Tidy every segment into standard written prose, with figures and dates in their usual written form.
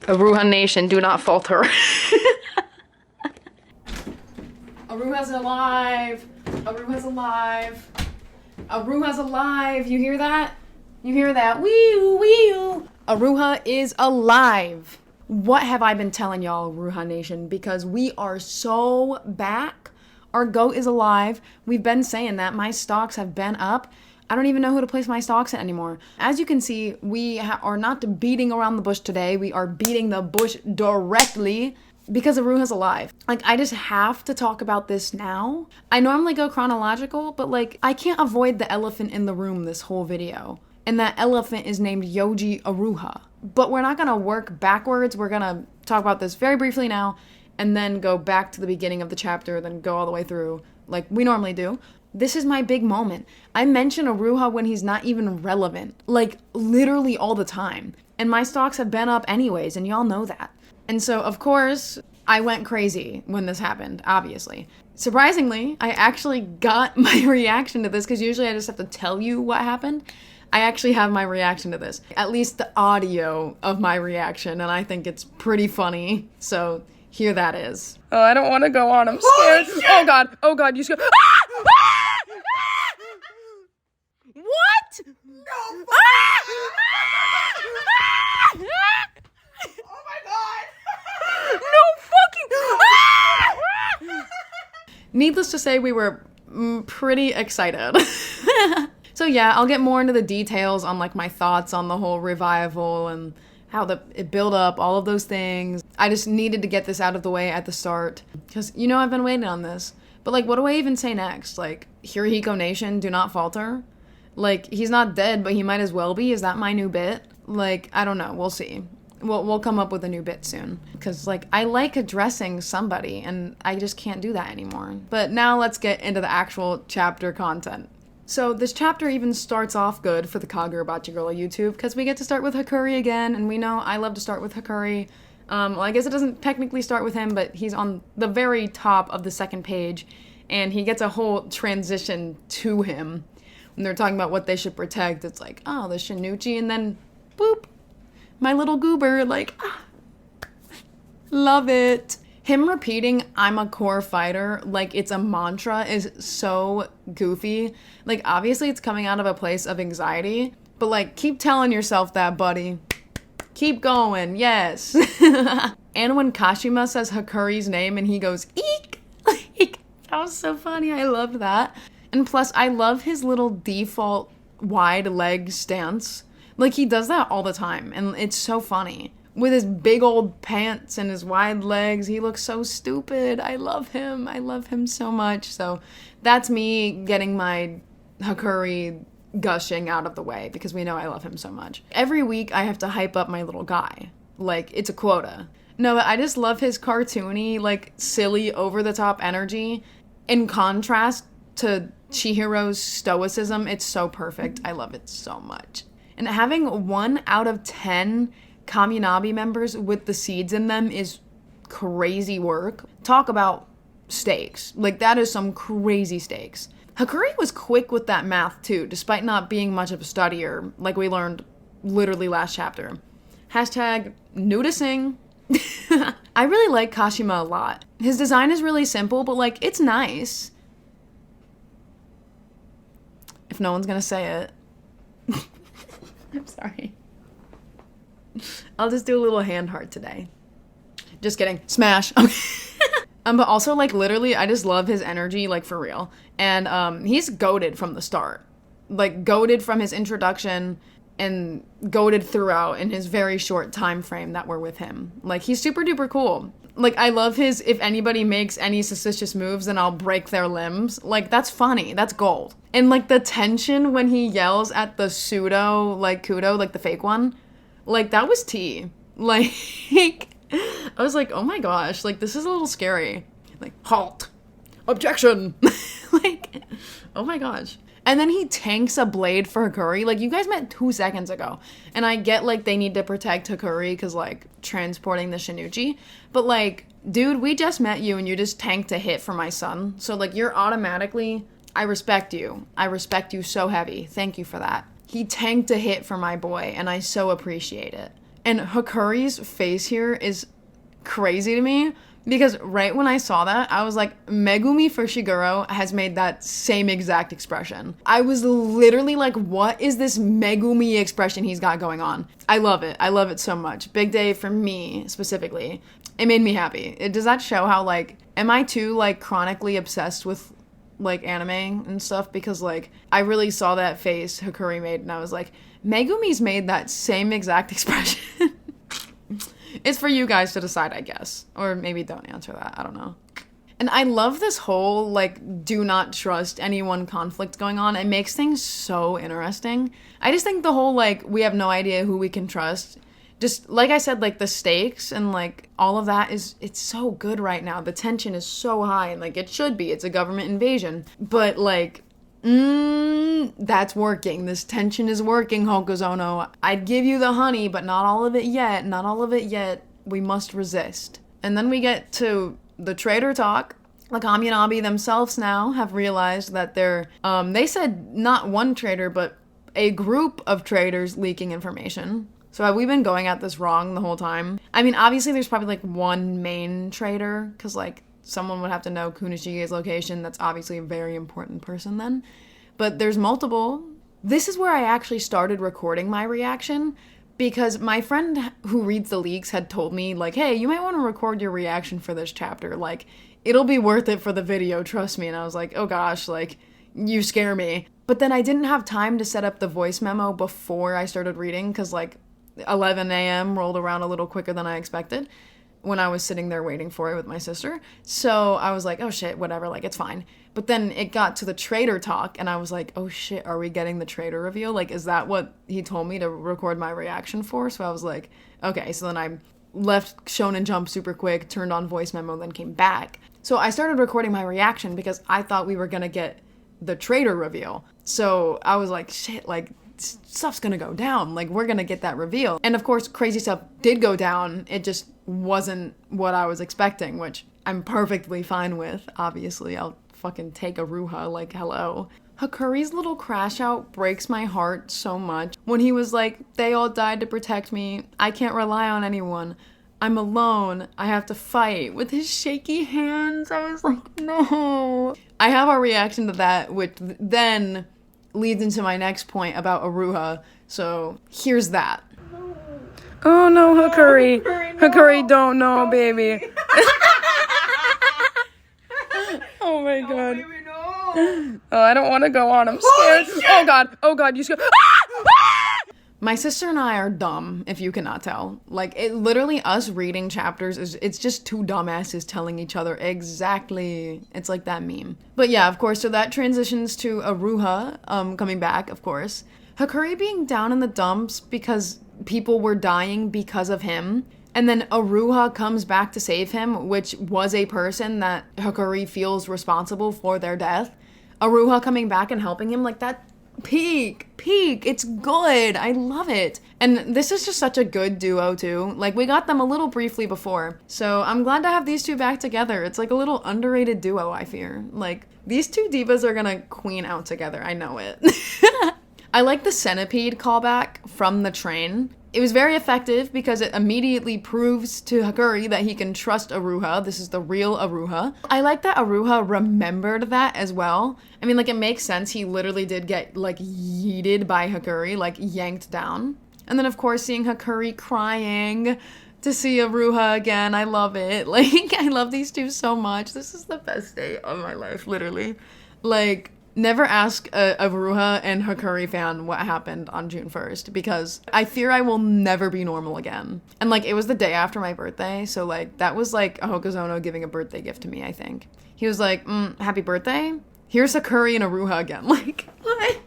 Uruha Nation, do not falter. Uruha's alive. Uruha's alive. Uruha's alive. You hear that? You hear that? Wee-oo, wee-oo. Uruha is alive. What have I been telling y'all, Uruha Nation? Because we are so back. Our GOAT is alive. We've been saying that. My stocks have been up. I don't even know who to place my stocks in anymore. As you can see, we are not beating around the bush today. We are beating the bush directly because Uruha's alive. Like, I just have to talk about this now. I normally go chronological, but like, I can't avoid the elephant in the room this whole video. And that elephant is named Yoji Uruha. But we're not gonna work backwards. We're gonna talk about this very briefly now, and then go back to the beginning of the chapter, then go all the way through like we normally do. This is my big moment. I mention Uruha when he's not even relevant, like literally all the time. And my stocks have been up anyways, and y'all know that. And so, of course, I went crazy when this happened, obviously. Surprisingly, I actually got my reaction to this, because usually I just have to tell you what happened. I actually have my reaction to this, at least the audio of my reaction, and I think it's pretty funny. So here that is. Oh, I don't want to go on. I'm scared. Oh God, you scared. What? No. Oh my god. No fucking. Needless to say, we were pretty excited. So yeah, I'll get more into the details on like my thoughts on the whole revival and how it built up, all of those things. I just needed to get this out of the way at the start, because you know I've been waiting on this. But like, what do I even say next? Like, Hirohiko Nation, do not falter. Like, he's not dead, but he might as well be. Is that my new bit? Like, I don't know. We'll see. We'll come up with a new bit soon. Because, like, I like addressing somebody, and I just can't do that anymore. But now let's get into the actual chapter content. So this chapter even starts off good for the Kagurabachi girl on YouTube, because we get to start with Hakuri again, and we know I love to start with Hakuri. Well, I guess it doesn't technically start with him, but he's on the very top of the second page, and he gets a whole transition to him. When they're talking about what they should protect, it's like, oh, the Shinuchi, and then, boop, my little goober, like, love it. Him repeating, I'm a core fighter, like it's a mantra, is so goofy. Like, obviously it's coming out of a place of anxiety, but like, keep telling yourself that, buddy. Keep going, yes. And when Kashima says Hakuri's name and he goes, eek, like, that was so funny, I loved that. And plus, I love his little default wide leg stance. Like, he does that all the time, and it's so funny. With his big old pants and his wide legs, he looks so stupid. I love him. I love him so much. So that's me getting my Hakuri gushing out of the way, because we know I love him so much. Every week, I have to hype up my little guy. Like, it's a quota. No, but I just love his cartoony, like, silly, over-the-top energy. In contrast to Chihiro's stoicism, it's so perfect. I love it so much. And having 1 out of 10 Kaminabi members with the seeds in them is crazy work. Talk about stakes. Like, that is some crazy stakes. Hakuri was quick with that math too, despite not being much of a studier, like we learned literally last chapter. Hashtag noticing. I really like Kashima a lot. His design is really simple, but like, it's nice. If no one's gonna say it. I'm sorry. I'll just do a little hand heart today. Just kidding. Smash. Okay. But also, like, literally, I just love his energy, like, for real. And he's goated from the start. Like, goated from his introduction and goated throughout in his very short time frame that we're with him. Like, he's super duper cool. Like, I love his, if anybody makes any suspicious moves, then I'll break their limbs. Like, that's funny. That's gold. And, like, the tension when he yells at the pseudo, like, Kudo, like, the fake one. Like, that was tea. Like, I was like, oh my gosh, like, this is a little scary. Like, halt. Objection. Like, oh my gosh. And then he tanks a blade for Hakuri. Like, you guys met 2 seconds ago. And I get, like, they need to protect Hakuri because, like, transporting the Shinuchi. But, like, dude, we just met you and you just tanked a hit for my son. So, like, you're automatically, I respect you. I respect you so heavy. Thank you for that. He tanked a hit for my boy, and I so appreciate it. And Hakuri's face here is crazy to me because right when I saw that, I was like, Megumi Fushiguro has made that same exact expression. I was literally like, what is this Megumi expression he's got going on? I love it. I love it so much. Big day for me specifically. It made me happy. Does that show how, like, am I too, like, chronically obsessed with, like, anime and stuff? Because, like, I really saw that face Hakuri made and I was like, Megumi's made that same exact expression. It's for you guys to decide, I guess. Or maybe don't answer that. I don't know. And I love this whole, like, do not trust anyone conflict going on. It makes things so interesting. I just think the whole, like, we have no idea who we can trust. Just, like I said, like, the stakes and, like, all of that it's so good right now. The tension is so high and, like, it should be. It's a government invasion. But, like, that's working. This tension is working, Hokuzono. I'd give you the honey, but not all of it yet. Not all of it yet. We must resist. And then we get to the traitor talk. The Kaminabi themselves now have realized that they said not one traitor, but a group of traitors leaking information. So have we been going at this wrong the whole time? I mean, obviously there's probably, like, one main traitor, because, like, someone would have to know Kunishige's location. That's obviously a very important person then. But there's multiple. This is where I actually started recording my reaction because my friend who reads the leaks had told me, like, hey, you might want to record your reaction for this chapter. Like, it'll be worth it for the video, trust me. And I was like, oh gosh, like, you scare me. But then I didn't have time to set up the voice memo before I started reading because, like, 11 a.m. rolled around a little quicker than I expected when I was sitting there waiting for it with my sister. So I was like, oh shit, whatever, like, it's fine. But then it got to the traitor talk, and I was like, oh shit, are we getting the traitor reveal? Like, is that what he told me to record my reaction for? So I was like, okay. So then I left Shonen Jump super quick, turned on voice memo, then came back. So I started recording my reaction because I thought we were gonna get the traitor reveal. So I was like, shit, like, stuff's gonna go down. Like, we're gonna get that reveal. And of course, crazy stuff did go down. It just wasn't what I was expecting, which I'm perfectly fine with. Obviously, I'll fucking take Uruha, like, hello. Hakuri's little crash out breaks my heart so much. When he was like, they all died to protect me. I can't rely on anyone. I'm alone. I have to fight. With his shaky hands, I was like, no. I have a reaction to that, which then leads into my next point about Uruha. So here's that. Oh no, Hakuri. Hakuri, don't know, baby. Oh my god. Baby, no. Oh, I don't want to go on. I'm scared. Oh god. Oh god, you scared. My sister and I are dumb, if you cannot tell. Like, it literally, us reading chapters, it's just two dumbasses telling each other exactly. It's like that meme. But yeah, of course, so that transitions to Uruha, coming back, of course. Hakuri being down in the dumps because people were dying because of him. And then Uruha comes back to save him, which was a person that Hakuri feels responsible for their death. Uruha coming back and helping him, like, that peak, it's good. I love it. And this is just such a good duo too. Like, we got them a little briefly before, so I'm glad to have these two back together. It's like a little underrated duo, I fear. Like, these two divas are gonna queen out together. I know it. I like the centipede callback from the train. It was very effective because it immediately proves to Hakuri that he can trust Uruha. This is the real Uruha. I like that Uruha remembered that as well. I mean, like, it makes sense. He literally did get, like, yeeted by Hakuri, like, yanked down. And then, of course, seeing Hakuri crying to see Uruha again. I love it. Like, I love these two so much. This is the best day of my life, literally. Like, never ask a Uruha and Hakuri fan what happened on June 1st because I fear I will never be normal again. And, like, it was the day after my birthday, so, like, that was like a Hokuzono giving a birthday gift to me, I think. He was like, happy birthday? Here's Hakuri and Uruha again. Like, what?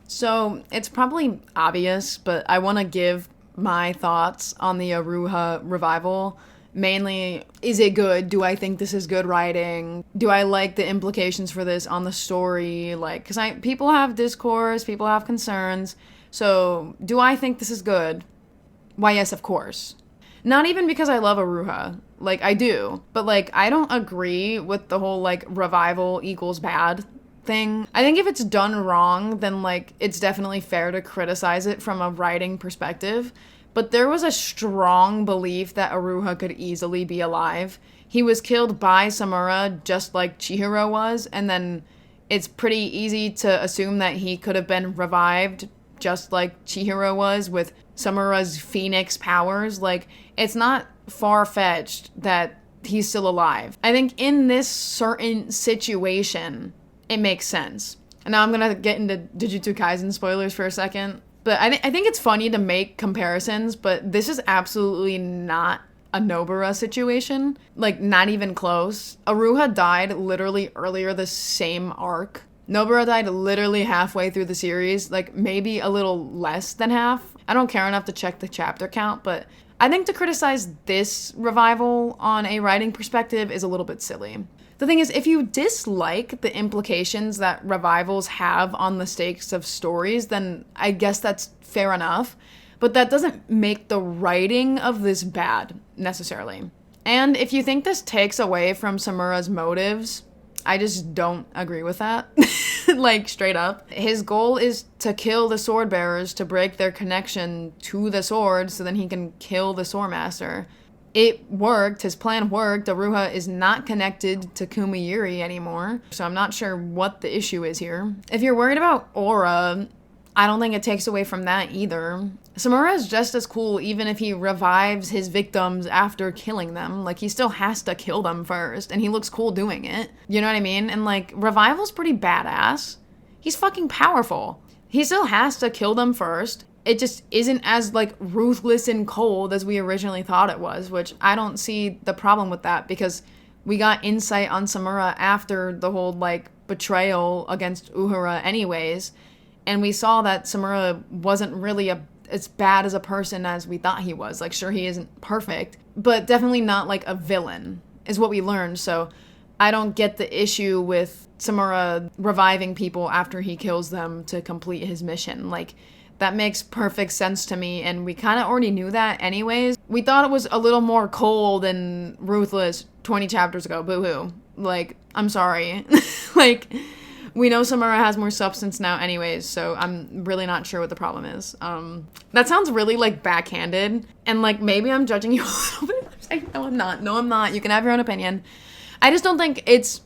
So, it's probably obvious, but I want to give my thoughts on the Uruha revival. Mainly, is it good? Do I think this is good writing? Do I like the implications for this on the story? Like, because people have discourse, people have concerns. So, do I think this is good? Why, yes, of course. Not even because I love Uruha. Like, I do. But, like, I don't agree with the whole, like, revival equals bad thing. I think if it's done wrong, then, like, it's definitely fair to criticize it from a writing perspective. but there was a strong belief that Uruha could easily be alive. He was killed by Samura just like Chihiro was, and then it's pretty easy to assume that he could have been revived just like Chihiro was with Samura's phoenix powers. Like, it's not far-fetched that he's still alive. I think in this certain situation, it makes sense. And now I'm gonna get into Jujutsu Kaisen spoilers for a second. But I think it's funny to make comparisons, but this is absolutely not a Nobara situation. Like, not even close. Uruha died literally earlier the same arc. Nobara died literally halfway through the series, like maybe a little less than half. I don't care enough to check the chapter count, but I think to criticize this revival on a writing perspective is a little bit silly. The thing is, if you dislike the implications that revivals have on the stakes of stories, then I guess that's fair enough. But that doesn't make the writing of this bad, necessarily. And if you think this takes away from Samura's motives, I just don't agree with that. Like, straight up. His goal is to kill the sword bearers to break their connection to the sword so then he can kill the sword master. It worked. His plan worked. Uruha is not connected to Kumiyuri anymore, so I'm not sure what the issue is here. If you're worried about aura, I don't think it takes away from that either. Samura is just as cool even if he revives his victims after killing them. Like, he still has to kill them first, and he looks cool doing it. You know what I mean? And, like, revival's pretty badass. He's fucking powerful. He still has to kill them first. It just isn't as, like, ruthless and cold as we originally thought it was, which I don't see the problem with that because we got insight on Samura after the whole, like, betrayal against Uhura anyways. And we saw that Samura wasn't really as bad as a person as we thought he was. Like, sure, he isn't perfect, but definitely not, like, a villain, is what we learned. So I don't get the issue with Samura reviving people after he kills them to complete his mission. Like, that makes perfect sense to me, and we kind of already knew that anyways. We thought it was a little more cold and ruthless 20 chapters ago. Boo-hoo. Like, I'm sorry. Like, we know Samura has more substance now anyways, so I'm really not sure what the problem is. That sounds really, like, backhanded, and, like, maybe I'm judging you a little bit. I'm saying, no, I'm not. No, I'm not. You can have your own opinion. I just don't think it's...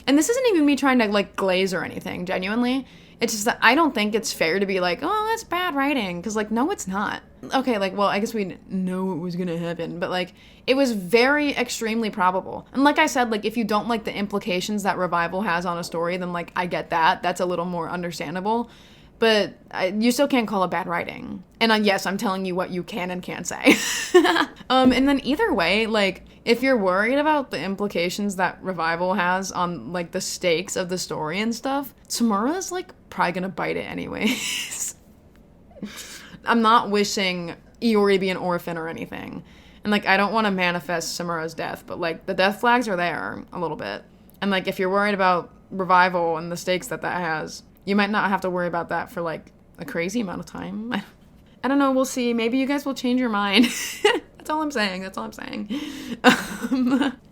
And this isn't even me trying to, like, glaze or anything, genuinely. It's just that I don't think it's fair to be like, oh, that's bad writing. Because, like, no, it's not. Okay, like, well, I guess we know it was going to happen. But, like, it was very extremely probable. And like I said, like, if you don't like the implications that revival has on a story, then, like, I get that. That's a little more understandable. But you still can't call it bad writing. And yes, I'm telling you what you can and can't say. And then either way, like, if you're worried about the implications that revival has on, like, the stakes of the story and stuff, Samura's, like, probably gonna bite it anyways. I'm not wishing Iori be an orphan or anything. And, like, I don't want to manifest Samura's death, but, like, the death flags are there a little bit. And, like, if you're worried about revival and the stakes that has, you might not have to worry about that for, like, a crazy amount of time. I don't know. We'll see. Maybe you guys will change your mind. That's all I'm saying. That's all I'm saying.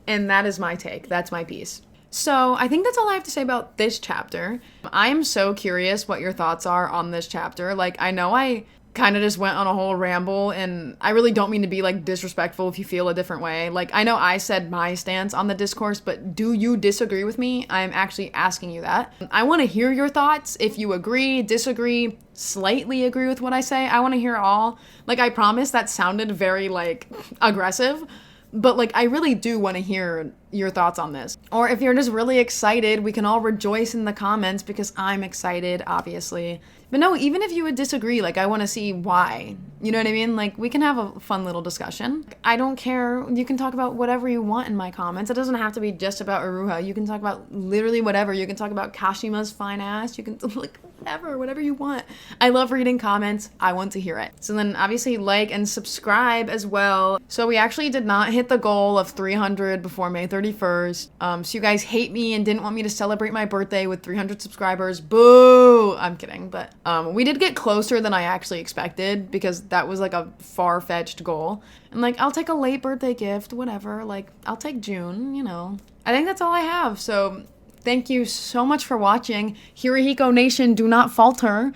And that is my take. That's my piece. So I think that's all I have to say about this chapter. I am so curious what your thoughts are on this chapter. Like, I know I kind of just went on a whole ramble, and I really don't mean to be, like, disrespectful if you feel a different way. Like, I know I said my stance on the discourse, but do you disagree with me? I'm actually asking you that. I want to hear your thoughts. If you agree, disagree, slightly agree with what I say, I want to hear it all. Like, I promise that sounded very, like, aggressive, but, like, I really do want to hear your thoughts on this. Or if you're just really excited, we can all rejoice in the comments because I'm excited, obviously. But no, even if you would disagree, like, I want to see why. You know what I mean? Like, we can have a fun little discussion. I don't care. You can talk about whatever you want in my comments. It doesn't have to be just about Uruha. You can talk about literally whatever. You can talk about Kashima's fine ass. You can, like, whatever you want. I love reading comments. I want to hear it. So then obviously like and subscribe as well. So we actually did not hit the goal of 300 before May 31st. So you guys hate me and didn't want me to celebrate my birthday with 300 subscribers. Boo! I'm kidding, but we did get closer than I actually expected because that was like a far-fetched goal. And like, I'll take a late birthday gift, whatever. Like, I'll take June, you know. I think that's all I have. So thank you so much for watching. Hirohiko Nation, do not falter.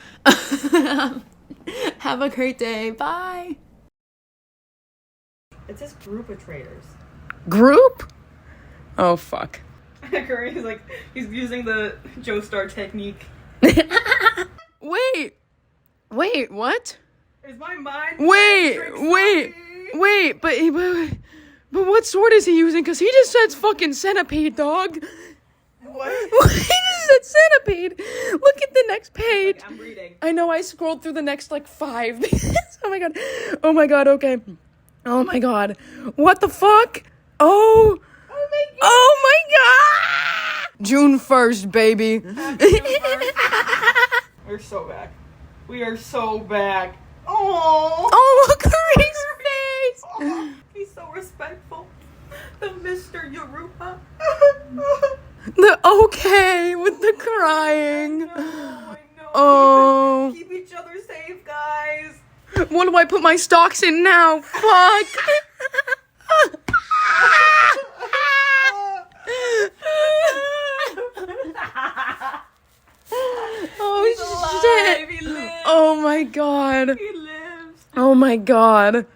Have a great day. Bye. It says group of traders. Group? Oh, fuck. Hakuri, he's using the Joestar technique. Wait, what? Is my mind Wait, but what sword is he using? Because he just says fucking centipede, dog. What? He just said centipede. Look at the next page. I'm reading. I know, I scrolled through the next, 5. Oh my god, okay. Oh my god. What the fuck? Oh my god! June 1st, baby. We're so back. We are so back. Oh! Oh, look at his face! Oh, he's so respectful. The Mr. Uruha. The okay with the crying. I know. Oh. Keep each other safe, guys. What do I put my stocks in now? Fuck! Oh, He's shit! alive. He lives. Oh my god. He lives. Oh my god.